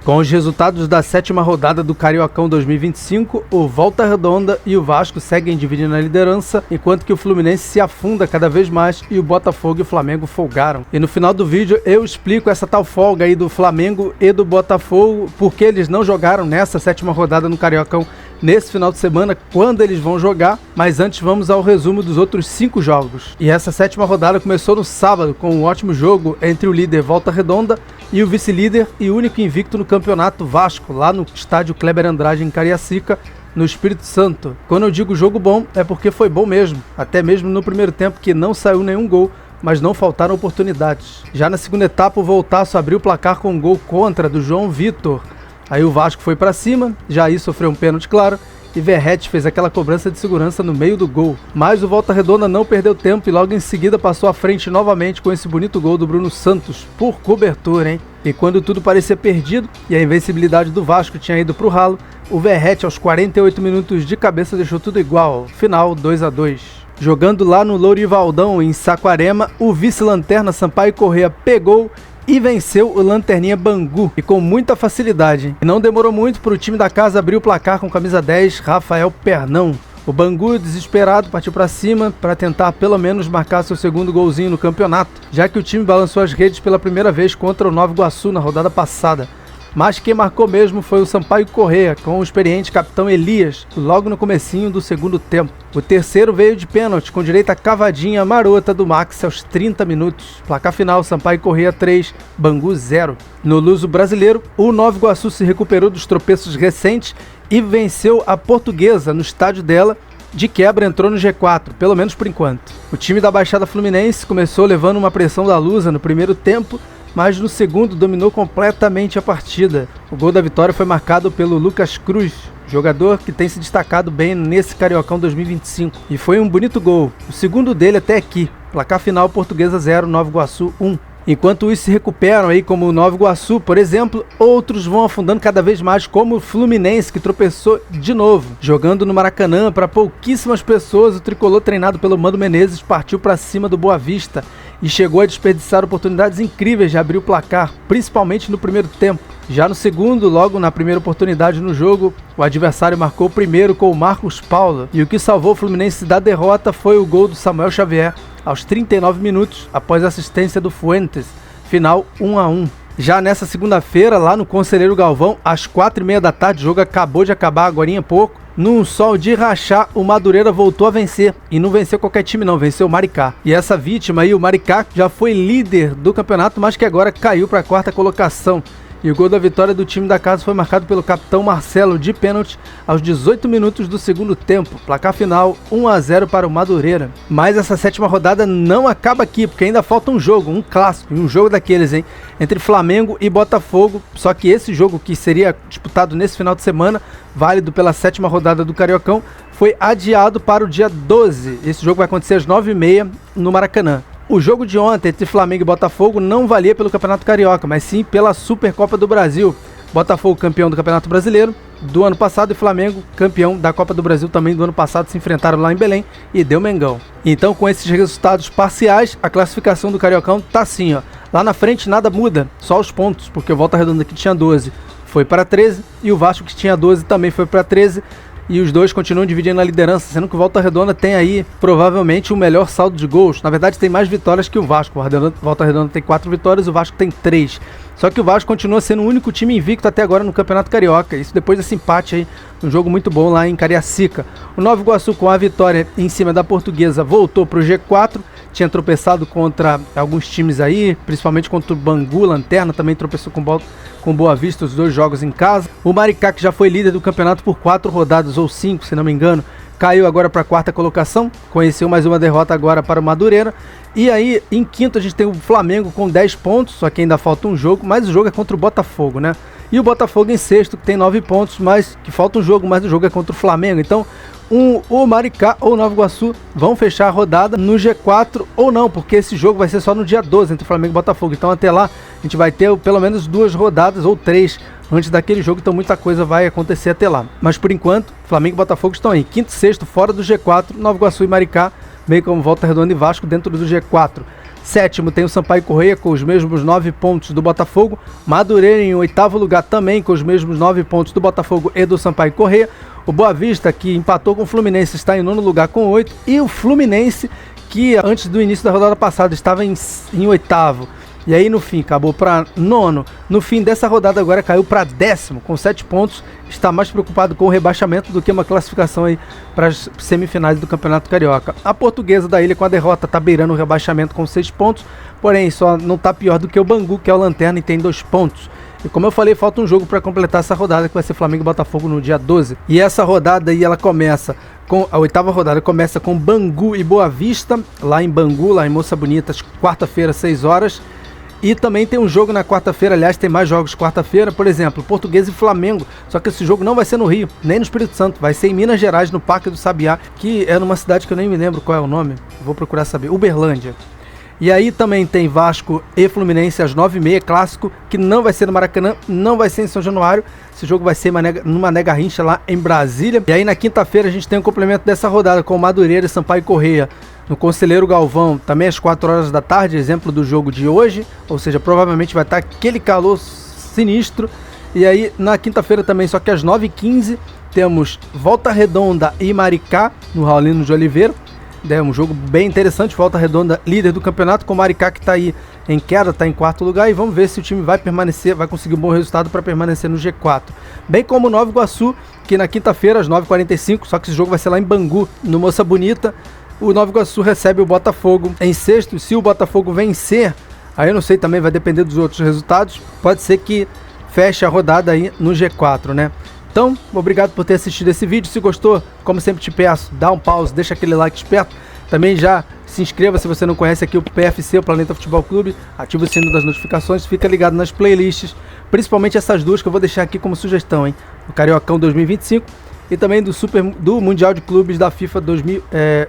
Com os resultados da 7ª rodada do Cariocão 2025, o Volta Redonda e o Vasco seguem dividindo a liderança, enquanto que o Fluminense se afunda cada vez mais e o Botafogo e o Flamengo folgaram. E no final do vídeo eu explico essa tal folga aí do Flamengo e do Botafogo, porque eles não jogaram nessa 7ª rodada no Cariocão nesse final de semana, quando eles vão jogar. Mas antes vamos ao resumo dos outros 5 jogos. E essa 7ª rodada começou no sábado com um ótimo jogo entre o líder Volta Redonda e o vice-líder e único invicto no campeonato Vasco, lá no estádio Kleber Andrade em Cariacica, no Espírito Santo. Quando eu digo jogo bom, é porque foi bom mesmo, até mesmo no primeiro tempo que não saiu nenhum gol, mas não faltaram oportunidades. Já na segunda etapa o Voltaço abriu o placar com um gol contra do João Vitor. Aí o Vasco foi pra cima, Jair sofreu um pênalti claro e Verratti fez aquela cobrança de segurança no meio do gol. Mas o Volta Redonda não perdeu tempo e logo em seguida passou à frente novamente com esse bonito gol do Bruno Santos, por cobertura, hein? E quando tudo parecia perdido e a invencibilidade do Vasco tinha ido pro ralo, o Verratti aos 48 minutos de cabeça deixou tudo igual, final 2-2. Jogando lá no Lourivaldão, em Saquarema, o vice-lanterna Sampaio Corrêa pegou e venceu o Lanterninha Bangu, e com muita facilidade. E não demorou muito para o time da casa abrir o placar com camisa 10, Rafael Pernão. O Bangu, desesperado, partiu para cima para tentar pelo menos marcar seu segundo golzinho no campeonato, já que o time balançou as redes pela primeira vez contra o Nova Iguaçu na rodada passada. Mas quem marcou mesmo foi o Sampaio Corrêa, com o experiente capitão Elias, logo no comecinho do segundo tempo. O terceiro veio de pênalti, com direito à cavadinha marota do Max aos 30 minutos. Placar final, Sampaio Corrêa 3, Bangu 0. No luso brasileiro, o Nova Iguaçu se recuperou dos tropeços recentes e venceu a Portuguesa no estádio dela. De quebra entrou no G4, pelo menos por enquanto. O time da Baixada Fluminense começou levando uma pressão da Lusa no primeiro tempo, mas no segundo dominou completamente a partida. O gol da vitória foi marcado pelo Lucas Cruz, jogador que tem se destacado bem nesse Cariocão 2025. E foi um bonito gol, o segundo dele até aqui. Placar final, Portuguesa 0, Nova Iguaçu 1. Enquanto isso se recuperam aí, como o Nova Iguaçu, por exemplo, outros vão afundando cada vez mais, como o Fluminense, que tropeçou de novo. Jogando no Maracanã, para pouquíssimas pessoas, o tricolor treinado pelo Mano Menezes partiu para cima do Boa Vista e chegou a desperdiçar oportunidades incríveis de abrir o placar, principalmente no primeiro tempo. Já no segundo, logo na primeira oportunidade no jogo, o adversário marcou primeiro com o Marcos Paulo, e o que salvou o Fluminense da derrota foi o gol do Samuel Xavier aos 39 minutos, após a assistência do Fuentes, final 1-1. Já nessa segunda-feira, lá no Conselheiro Galvão, às 4h30 da tarde, o jogo acabou de acabar agorinha pouco. Num sol de rachar, o Madureira voltou a vencer. E não venceu qualquer time não, venceu o Maricá. E essa vítima aí, o Maricá, já foi líder do campeonato, mas que agora caiu para a 4ª colocação. E o gol da vitória do time da casa foi marcado pelo capitão Marcelo de pênalti aos 18 minutos do segundo tempo. Placar final 1-0 para o Madureira. Mas essa 7ª rodada não acaba aqui, porque ainda falta um jogo, um clássico, um jogo daqueles, hein? Entre Flamengo e Botafogo. Só que esse jogo, que seria disputado nesse final de semana, válido pela 7ª rodada do Cariocão, foi adiado para o dia 12. Esse jogo vai acontecer às 9h30 no Maracanã. O jogo de ontem entre Flamengo e Botafogo não valia pelo Campeonato Carioca, mas sim pela Supercopa do Brasil. Botafogo campeão do Campeonato Brasileiro do ano passado e Flamengo campeão da Copa do Brasil também do ano passado, se enfrentaram lá em Belém e deu Mengão. Então, com esses resultados parciais, a classificação do Cariocão tá assim, ó. Lá na frente nada muda, só os pontos, porque o Volta Redonda, que tinha 12, foi para 13 e o Vasco, que tinha 12, também foi para 13. E os dois continuam dividindo a liderança, sendo que o Volta Redonda tem aí provavelmente o melhor saldo de gols. Na verdade, tem mais vitórias que o Vasco. O Volta Redonda tem 4 vitórias, o Vasco tem 3. Só que o Vasco continua sendo o único time invicto até agora no Campeonato Carioca. Isso depois desse empate aí, um jogo muito bom lá em Cariacica. O Nova Iguaçu, com a vitória em cima da Portuguesa, voltou para o G4. Tinha tropeçado contra alguns times aí, principalmente contra o Bangu, Lanterna, também tropeçou com Boa Vista, os 2 jogos em casa. O Maricá, que já foi líder do campeonato por 4 rodadas, ou 5, se não me engano, caiu agora para a 4ª colocação, conheceu mais uma derrota agora para o Madureira. E aí, em quinto, a gente tem o Flamengo com 10 pontos, só que ainda falta um jogo, mas o jogo é contra o Botafogo, né? E o Botafogo em sexto, que tem 9 pontos, mas que falta um jogo, mas o jogo é contra o Flamengo. Então, o Maricá ou o Nova Iguaçu vão fechar a rodada no G4 ou não, porque esse jogo vai ser só no dia 12 entre Flamengo e Botafogo. Então até lá a gente vai ter pelo menos 2 rodadas ou 3 antes daquele jogo, então muita coisa vai acontecer até lá. Mas por enquanto, Flamengo e Botafogo estão aí, quinto e sexto fora do G4, Nova Iguaçu e Maricá, bem como Volta Redonda e Vasco dentro do G4. Sétimo tem o Sampaio Corrêa com os mesmos 9 pontos do Botafogo. Madureira em oitavo lugar também com os mesmos 9 pontos do Botafogo e do Sampaio Corrêa. O Boa Vista, que empatou com o Fluminense, está em nono lugar com 8. E o Fluminense, que antes do início da rodada passada estava em oitavo. E aí no fim acabou para nono. No fim dessa rodada agora caiu para décimo com 7 pontos. Está mais preocupado com o rebaixamento do que uma classificação aí para as semifinais do Campeonato Carioca. A Portuguesa da Ilha com a derrota está beirando o rebaixamento com 6 pontos. Porém só não está pior do que o Bangu, que é o lanterna e tem 2 pontos. E como eu falei, falta um jogo para completar essa rodada, que vai ser Flamengo e Botafogo no dia 12. E essa rodada aí ela começa com a oitava rodada, começa com Bangu e Boa Vista, lá em Bangu, lá em Moça Bonita, quarta-feira, 6 horas. E também tem um jogo na quarta-feira, aliás, tem mais jogos quarta-feira, por exemplo, Portuguesa e Flamengo. Só que esse jogo não vai ser no Rio, nem no Espírito Santo, vai ser em Minas Gerais, no Parque do Sabiá, que é numa cidade que eu nem me lembro qual é o nome, vou procurar saber, Uberlândia. E aí também tem Vasco e Fluminense às 9h30, clássico, que não vai ser no Maracanã, não vai ser em São Januário. Esse jogo vai ser no Mané Garrincha, lá em Brasília. E aí na quinta-feira a gente tem um complemento dessa rodada com Madureira e Sampaio Corrêa no Conselheiro Galvão, também às 4 horas da tarde, exemplo do jogo de hoje. Ou seja, provavelmente vai estar aquele calor sinistro. E aí na quinta-feira também, só que às 9h15, temos Volta Redonda e Maricá no Raulino de Oliveira. É um jogo bem interessante, Volta Redonda líder do campeonato, com o Maricá que está aí em queda, está em quarto lugar, e vamos ver se o time vai permanecer, vai conseguir um bom resultado para permanecer no G4. Bem como o Nova Iguaçu, que na quinta-feira às 9h45, só que esse jogo vai ser lá em Bangu, no Moça Bonita. O Nova Iguaçu recebe o Botafogo em sexto, se o Botafogo vencer, aí eu não sei, também vai depender dos outros resultados, pode ser que feche a rodada aí no G4, né? Então, obrigado por ter assistido esse vídeo. Se gostou, como sempre te peço, dá um pause, deixa aquele like esperto. Também já se inscreva se você não conhece aqui o PFC, o Planeta Futebol Clube. Ativa o sino das notificações, fica ligado nas playlists, principalmente essas duas que eu vou deixar aqui como sugestão, hein? O Cariocão 2025 e também do Mundial de Clubes da FIFA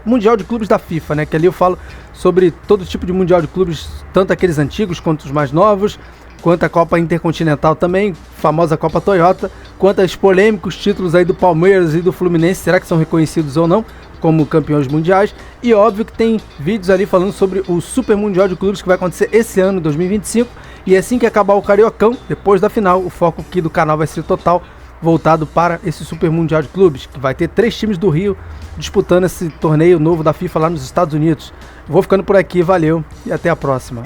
Mundial de Clubes da FIFA, né? Que ali eu falo sobre todo tipo de Mundial de Clubes, tanto aqueles antigos quanto os mais novos, quanto a Copa Intercontinental também, famosa Copa Toyota, quanto aos polêmicos títulos aí do Palmeiras e do Fluminense, será que são reconhecidos ou não como campeões mundiais? E óbvio que tem vídeos ali falando sobre o Super Mundial de Clubes que vai acontecer esse ano, 2025, e assim que acabar o Cariocão, depois da final, o foco aqui do canal vai ser total voltado para esse Super Mundial de Clubes, que vai ter 3 times do Rio disputando esse torneio novo da FIFA lá nos Estados Unidos. Vou ficando por aqui, valeu e até a próxima.